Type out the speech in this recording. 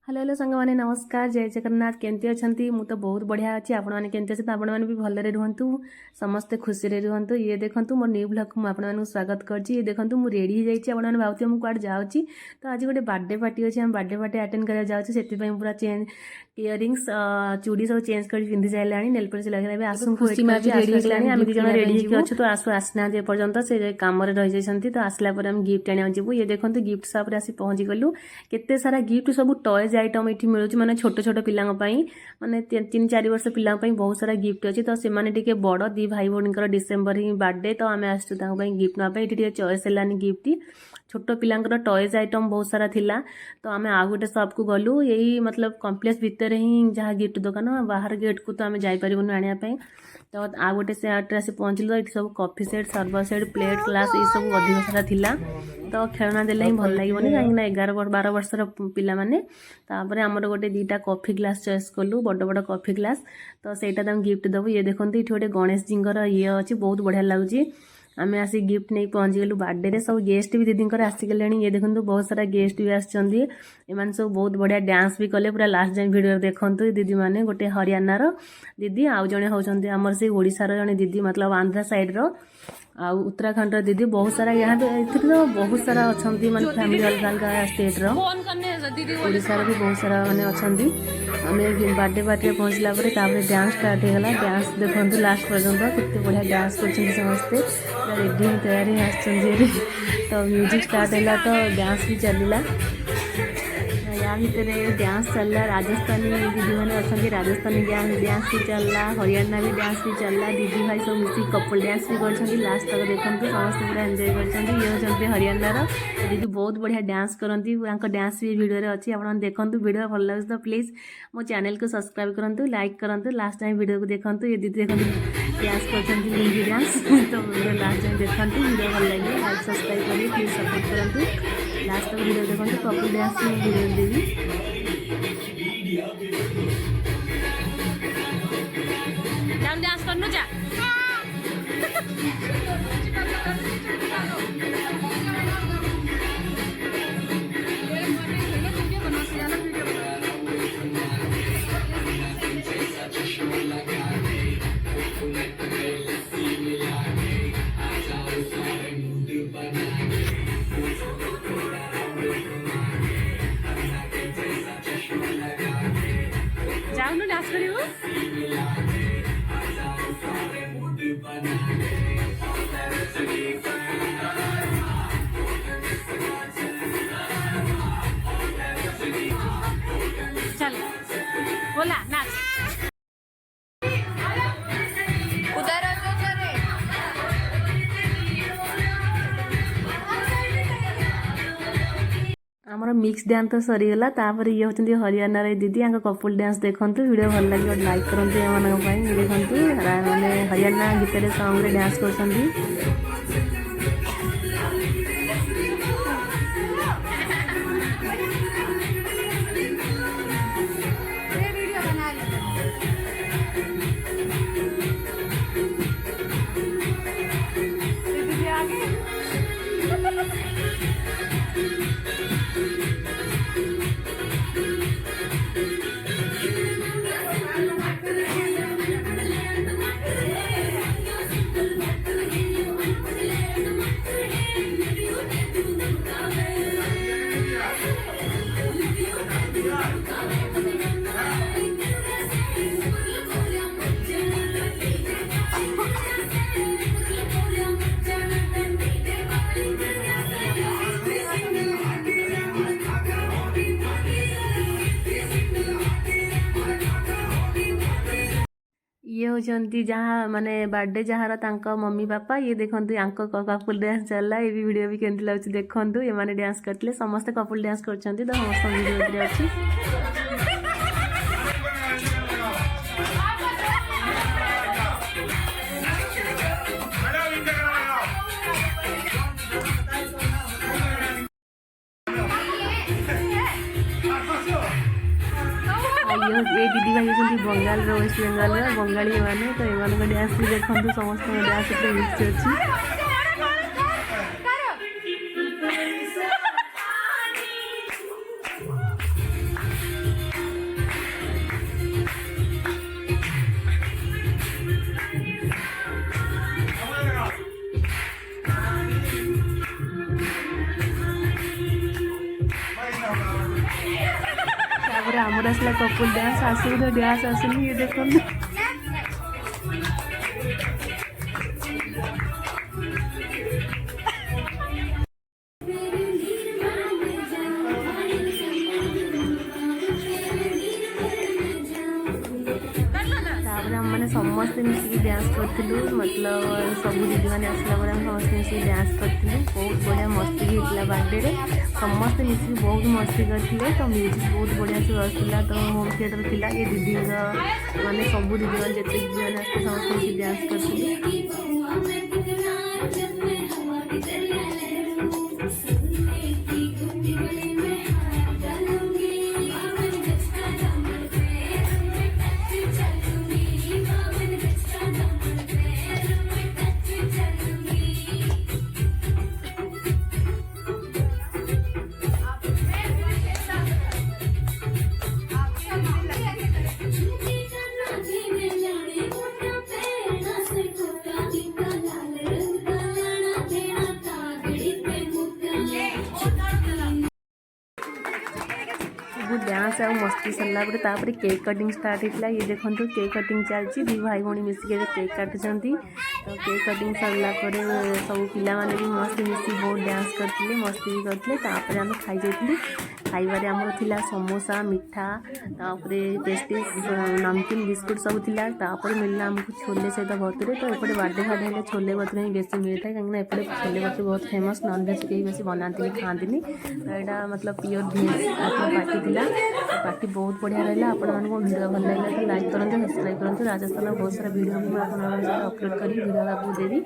Hello hello सांग मैंने नमस्कार जय जगन्नाथ केमती अच्छा मु तो बहुत बढ़िया अच्छी आपण मैंने केमती अच्छे आपण मैंने भी भलरे रुहतु समस्ते खुशी रे रुहतु ये देखंतु मोर न्यू ब्लॉग को आपण स्वागत करछि। ये देखंतु मु रेडी हो जाइछि आपण भावती मु कुआड जाउछि तो आज गोटे बर्थडे पार्टी अछि हम बर्थडे पार्टी अटेंड करा जाउछि सेति पई पूरा चेंज इयरिंग्स चूड़ी सब चेंज कर पिंधि जाइलानी नेल पॉलिश लगाइबे आसु खुशी मा भी रेडी होलानी हम दी जण रेडी होके अछि तो आसु आसना जे पर्यंत से काम रे रहि जाइछंती तो आसला पर हम गिफ्ट आनी जिवु। ये देखंतु गिफ्ट शॉप रे आसी पहुंची गलु केते सारा गिफ्ट सब टॉयज आइटम एठी मिलुछि माने छोट छोट पिलांग पई माने 3-4 वर्ष पिलांग पई बहुत सारा गिफ्ट अछि तो से माने टिके बड़ दी भाई भोनीकर डिसेंबर ही बर्थडे तो आमे आसु तांग पई गिफ्ट ना पई टिके चॉइस हेलानी गिफ्ट छोट पिलांकर टॉयज आइटम बहुत सारा थिला तो आमे आ गोटे शॉप को गलु यही मतलब कॉम्प्लेक्स भितर ही जहाँ गिफ्ट दुकान बाहर गेट को तो आमे जाई परिबनु आनिया पई तो आ गोटे से आट्रे से पहुँचल ये सब coffee set server set plate glass ये सब अधिक सारा थिला तो खेलना देले ही भल लगे कहीं 11-12 वर्षर पिला माने तापर आमर गोटे 2टा कॉफी ग्लास चॉइस कलु बड़ बड़ कॉफी ग्लास तो सेटा तम गिफ्ट दबु। ये देखंतु इठी गोटे गणेश जींकर ये अछि बहुत बढ़िया लागुची आमे आसी गिफ्ट नहीं पहुंची गलु बर्थडे रे सब गेस्ट भी दीदी आसी गले। ये देखंतु बहुत सारा गेस्ट भी आछंदी एमान सब बहुत बढ़िया डांस भी कले पूरा लास्ट जाए वीडियो देखंतु दीदी माने गोटे हरियाणा रो दीदी आउ जणे होचंदी हमर से ओडिसा रो जणे दीदी मतलब आंध्रा साइड रो आ उत्तराखंड रो दीदी बहुत सारा यहाँ तो बहुत सारा अछंती माने फैमिली अलग अलग स्टेट रो ओडिसा रो भी बहुत सारा माने अछंती आमे बर्थडे पार्टी पहुंचला परे तापर डांस स्टार्ट हो गला डांस देखंतु लास्ट पर्यंत केते बढ़िया डांस करछन समस्ते रेडी तैयारी आछन तो म्यूजिक स्टार्ट होला तो डांस भी चलिला या भितर डांस चलला राजस्थानी दीदी मैंने अच्छा राजस्थानी डांस भी चलला हरियाणा भी डांस भी चलला दीदी भाई सब मिसी कपल डांस भी कर लास्ट तक देखते समस्त पूरा एंजॉय कर ये होती हरियाणा दीदी बहुत बढ़िया डांस करती डांस भी वीडियो अच्छी आप देखो वीडियो भल लगे तो प्लीज मो चैनल को सब्सक्राइब करूँ लाइक करूँ लास्ट टाइम वीडियो को देखो ये दीदी देखो डांस कर डांस तो वीडियो लास्ट टाइम देखो वीडियो भल लगे लाइक सब्सक्राइब करें प्लीज सपोर्ट करूँ लास्ट तक वीडियो देखो कपल डांस वीडियो देवी डांस करनो जा जाऊन डांस करियो चल बोला नाच उधर आमर मिक्स डांस तो सरीगला तापर ये होचंदी हरियाणा रे दीदी आंका कपल डांस देखंतु वीडियो भल लगे लाइक करंतु एमानक पई देखंतु माने हरियाणा गीत रे सॉन्ग रे डांस करछंदी ये होचंती जहाँ माने बर्थडे जहाँ तांका मम्मी पापा ये देखंतु आंको कपल डांस चलला ये भी वीडियो भी केमती लागुची देखंतु ये माने डांस करथिले समस्त कपल डांस करछंती तो समस्त वीडियो रे अछि ये दीदी भाई होती बंगाल वेस्ट बेंगल बंगाली मैंने तो ये डांस भी देखते समस्त डांस मिक्स अच्छी तापर आमर आसला कपुल डांस आसू तो डांस आसुनी ये देखो मैंने समस्ते मिसिक डांस करूँ मतलब सब दीदी मैंने आसला पर समस्त मिसिक डांस करूँ बहुत बढ़िया मस्ती भी होता बर्थडे समस्ते मिसिक बहुत मस्ती करते तो म्यूजिक बहुत बढ़िया से बसला तो होम थिएटर थिला ये दीदी माने सब दीदी मैंने जिते दीदी मैंने आसते समस्त मिसिक डांस करते डांस आ मस्ती सरला केक कटिंग स्टार्ट होता ये देखो केक कटिंग चलती दी भाई भाई मिसिक केक काटुं तो केक कटिंग सरला सब पिला माने भी मस्ती मिसिक बहुत डांस करते मस्ती भी करते आम खाई जाइए खाइबारे आमर थिला समोसा मिठा तापरे पेस्ट्रीज नमकीन बिस्कुट सब थिला तापर मिलला आमको छोले सहित भतुरे तो एपटे बर्थडे फार्डे हेल्ले छोले भतुरे ही बेसी मिलता है कहीं एपटे छोले भतुरे बहुत फेमस नॉनभेज कहीं बेसी बनाती खाती तो यहाँ मतलब प्योर भेज पार्टी थिला पार्टी बहुत बढ़िया रहा आपण भिडियो भल लगे तो लाइक करते सब्सक्राइब करते राजस्थान बहुत सारा भिडियो भी अपलोड करी भिडियो आपको देवी।